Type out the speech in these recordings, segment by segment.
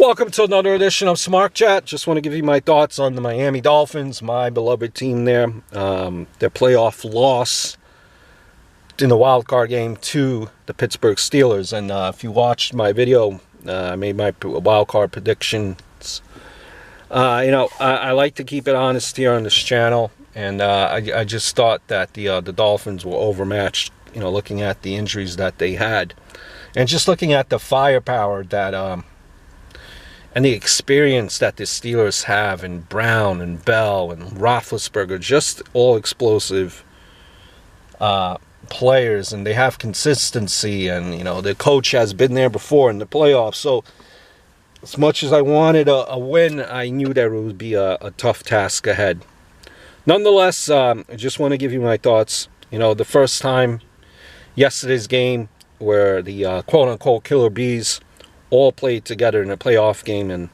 Welcome to another edition of Smart Chat. Just want to give you my thoughts on the Miami Dolphins, my beloved team there. Their playoff loss in the Wildcard game to the Pittsburgh Steelers. And if you watched my video, I made my Wildcard predictions. I like to keep it honest here on this channel. And I just thought that the Dolphins were overmatched, looking at the injuries that they had. And just looking at the firepower that... and the experience that the Steelers have in Brown and Bell and Roethlisberger, just all explosive players, and they have consistency, and the coach has been there before in the playoffs. So as much as I wanted a win, I knew that it would be a tough task ahead. Nonetheless, I just want to give you my thoughts. The first time, yesterday's game, where the quote-unquote Killer Bees all played together in a playoff game, and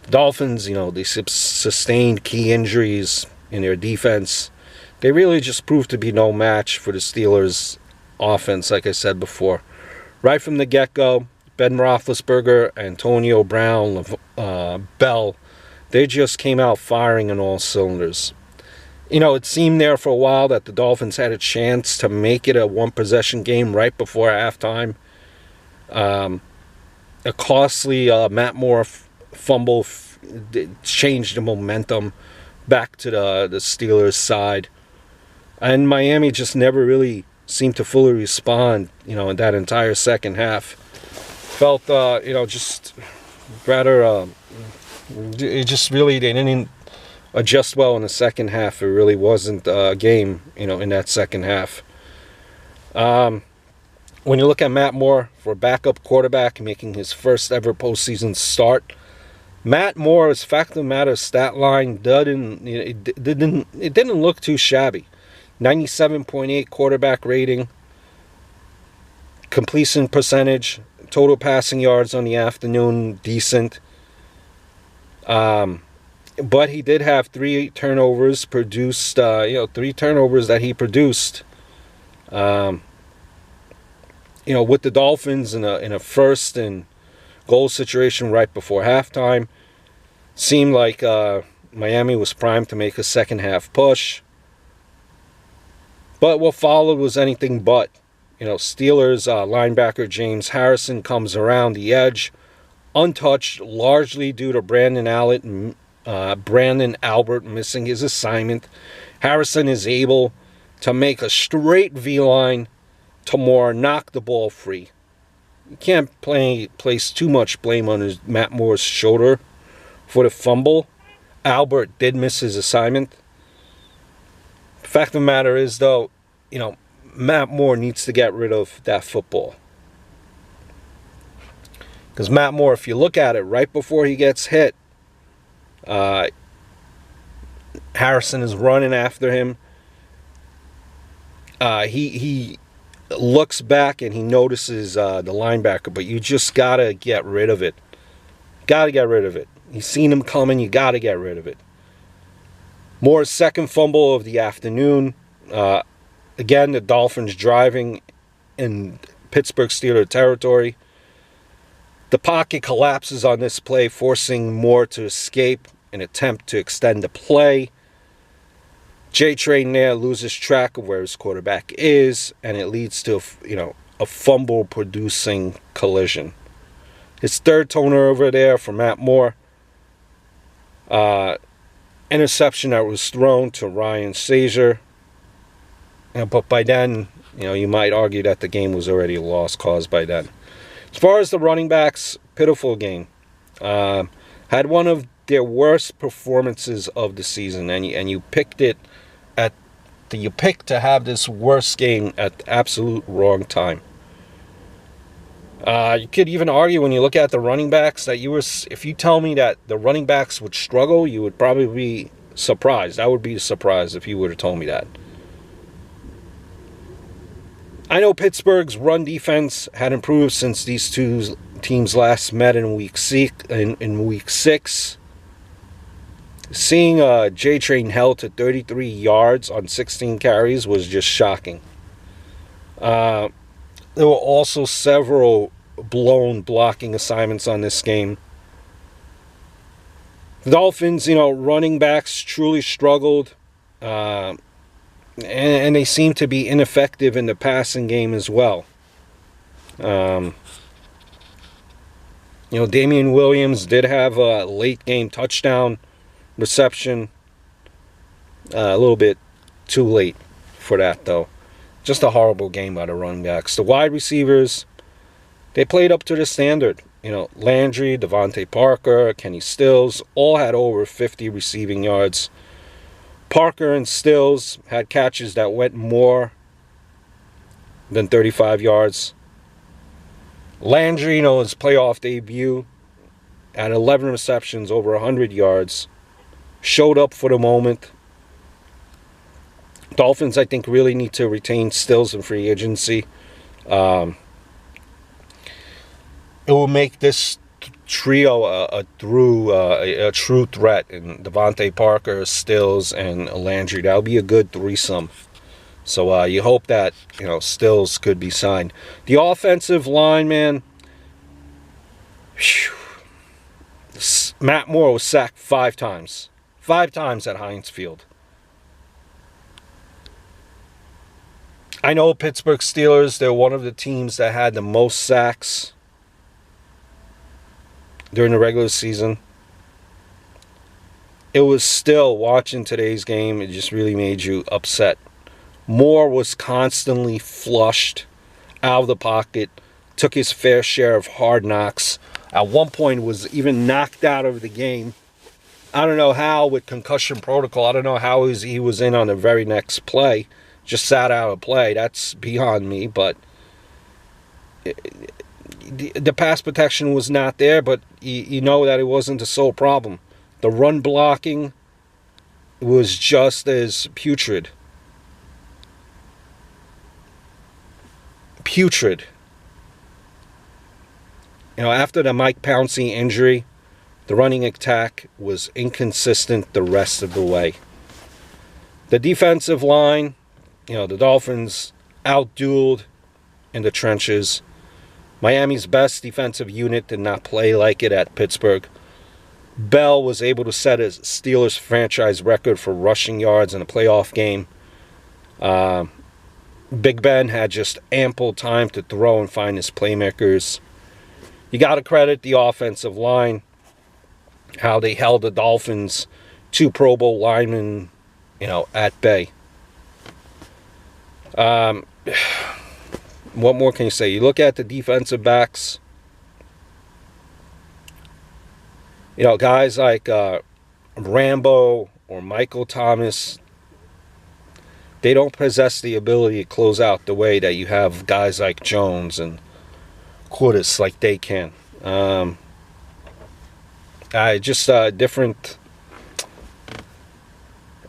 the Dolphins, they sustained key injuries in their defense. They really just proved to be no match for the Steelers' offense, like I said before. Right from the get-go, Ben Roethlisberger, Antonio Brown, Bell, they just came out firing on all cylinders. It seemed there for a while that the Dolphins had a chance to make it a one-possession game right before halftime. A costly Matt Moore fumble changed the momentum back to the Steelers' side. And Miami just never really seemed to fully respond, in that entire second half. Felt, just rather, it just really, they didn't adjust well in the second half. It really wasn't a game, in that second half. When you look at Matt Moore for a backup quarterback making his first ever postseason start, Matt Moore's fact of the matter stat line didn't look too shabby. 97.8 quarterback rating, completion percentage, total passing yards on the afternoon, decent. But he did have 3 turnovers produced, 3 turnovers that he produced. With the Dolphins in a first and goal situation right before halftime, seemed like Miami was primed to make a second half push. But what followed was anything but. Steelers linebacker James Harrison comes around the edge, untouched, largely due to Brandon Albert missing his assignment. Harrison is able to make a straight V-line to Moore, knock the ball free. You can't place too much blame on Matt Moore's shoulder for the fumble. Albert did miss his assignment. The fact of the matter is, though, Matt Moore needs to get rid of that football. Because Matt Moore, if you look at it, right before he gets hit, Harrison is running after him. He looks back and he notices the linebacker, but you just gotta get rid of it. Gotta get rid of it. You've seen him coming, you gotta get rid of it. Moore's second fumble of the afternoon. Again, the Dolphins driving in Pittsburgh Steelers territory. The pocket collapses on this play, forcing Moore to escape and attempt to extend the play. J-Train there loses track of where his quarterback is, and it leads to a fumble-producing collision. His third turnover there for Matt Moore. Interception that was thrown to Ryan Shazier. But by then, you might argue that the game was already a lost cause by then. As far as the running backs, pitiful game. Had one of their worst performances of the season, and you picked it you picked to have this worst game at the absolute wrong time. You could even argue when you look at the running backs that if you tell me that the running backs would struggle, you would probably be surprised. I would be surprised if you would have told me that. I know Pittsburgh's run defense had improved since these two teams last met in week 6. Seeing J-Train held to 33 yards on 16 carries was just shocking. There were also several blown blocking assignments on this game. The Dolphins, running backs truly struggled. And they seem to be ineffective in the passing game as well. Damian Williams did have a late game touchdown reception. A little bit too late for that, though. Just a horrible game by the running backs. The wide receivers, they played up to the standard. Landry, Devontae Parker, Kenny Stills, all had over 50 receiving yards. Parker and Stills had catches that went more than 35 yards. Landry, his playoff debut, had 11 receptions, over 100 yards. Showed up for the moment. Dolphins, I think, really need to retain Stills in free agency. It will make this trio a true threat, and Devontae Parker, Stills, and Landry. That'll be a good threesome. So you hope that Stills could be signed. The offensive line, man. Matt Moore was sacked 5 times. 5 times at Heinz Field. I know Pittsburgh Steelers, they're one of the teams that had the most sacks during the regular season. It was still, watching today's game, it just really made you upset. Moore was constantly flushed out of the pocket, took his fair share of hard knocks. At one point was even knocked out of the game. I don't know how, with concussion protocol, I don't know how he was in on the very next play. Just sat out of play. That's beyond me, but the pass protection was not there, but you know that it wasn't the sole problem. The run blocking was just as putrid. Putrid. After the Mike Pouncey injury, the running attack was inconsistent the rest of the way. The defensive line, the Dolphins outdueled in the trenches. Miami's best defensive unit did not play like it at Pittsburgh. Bell was able to set a Steelers franchise record for rushing yards in a playoff game. Big Ben had just ample time to throw and find his playmakers. You got to credit the offensive line, how they held the Dolphins, 2 Pro Bowl linemen, at bay. What more can you say? You look at the defensive backs. Guys like Rambo or Michael Thomas, they don't possess the ability to close out the way that you have guys like Jones and Qudus like they can. Just different.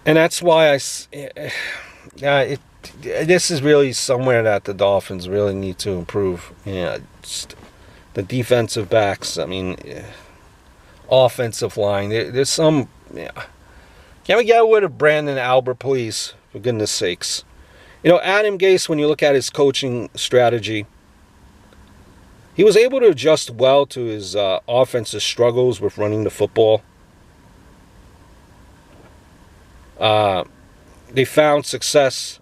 And that's why this is really somewhere that the Dolphins really need to improve. Just the defensive backs. Offensive line. There's some. Can we get rid of Brandon Albert, please? For goodness sakes. Adam Gase, when you look at his coaching strategy, he was able to adjust well to his offensive struggles with running the football. They found success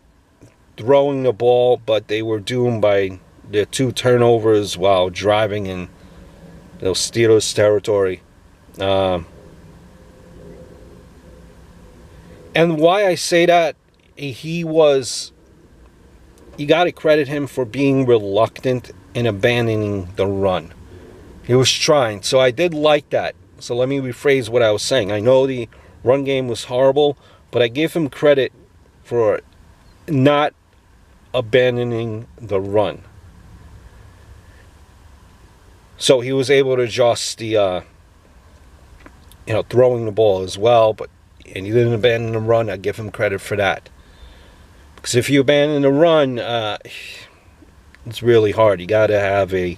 throwing the ball, but they were doomed by their 2 turnovers while driving in Steelers territory. And why I say that, you got to credit him for being reluctant in abandoning the run. He was trying, so I did like that. So let me rephrase what I was saying. I know the run game was horrible, but I give him credit for not abandoning the run. So he was able to adjust the throwing the ball as well, and he didn't abandon the run. I give him credit for that. Because if you abandon the run, it's really hard. You got to have a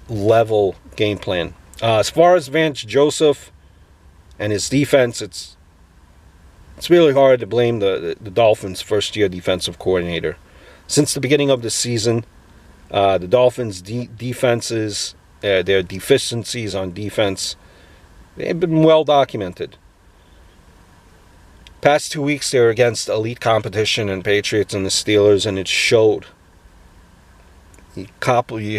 level game plan. As far as Vance Joseph and his defense, it's really hard to blame the Dolphins' first-year defensive coordinator. Since the beginning of the season, the Dolphins' defenses, their deficiencies on defense, They've been well documented. Past 2 weeks, they were against elite competition and Patriots and the Steelers, and it showed. You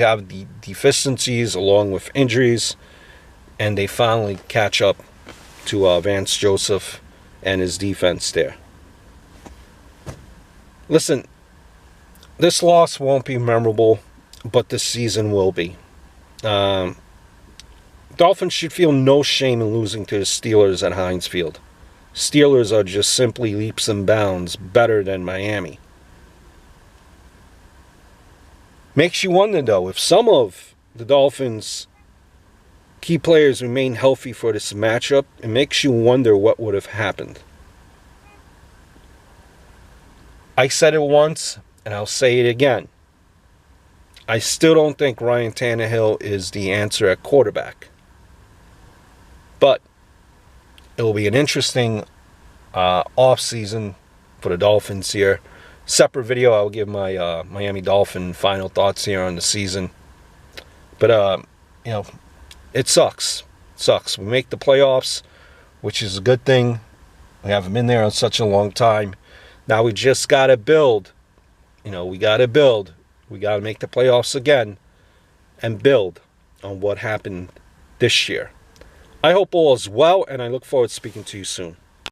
have the deficiencies along with injuries, and they finally catch up to Vance Joseph and his defense there. Listen, this loss won't be memorable, but this season will be. Dolphins should feel no shame in losing to the Steelers at Heinz Field. Steelers are just simply leaps and bounds better than Miami. Makes you wonder, though, if some of the Dolphins' key players remain healthy for this matchup, it makes you wonder what would have happened. I said it once, and I'll say it again. I still don't think Ryan Tannehill is the answer at quarterback. But it will be an interesting off-season for the Dolphins here. Separate video, I'll give my Miami Dolphin final thoughts here on the season. But, it sucks. It sucks. We make the playoffs, which is a good thing. We haven't been there in such a long time. Now we just got to build. We got to build. We got to make the playoffs again and build on what happened this year. I hope all is well, and I look forward to speaking to you soon.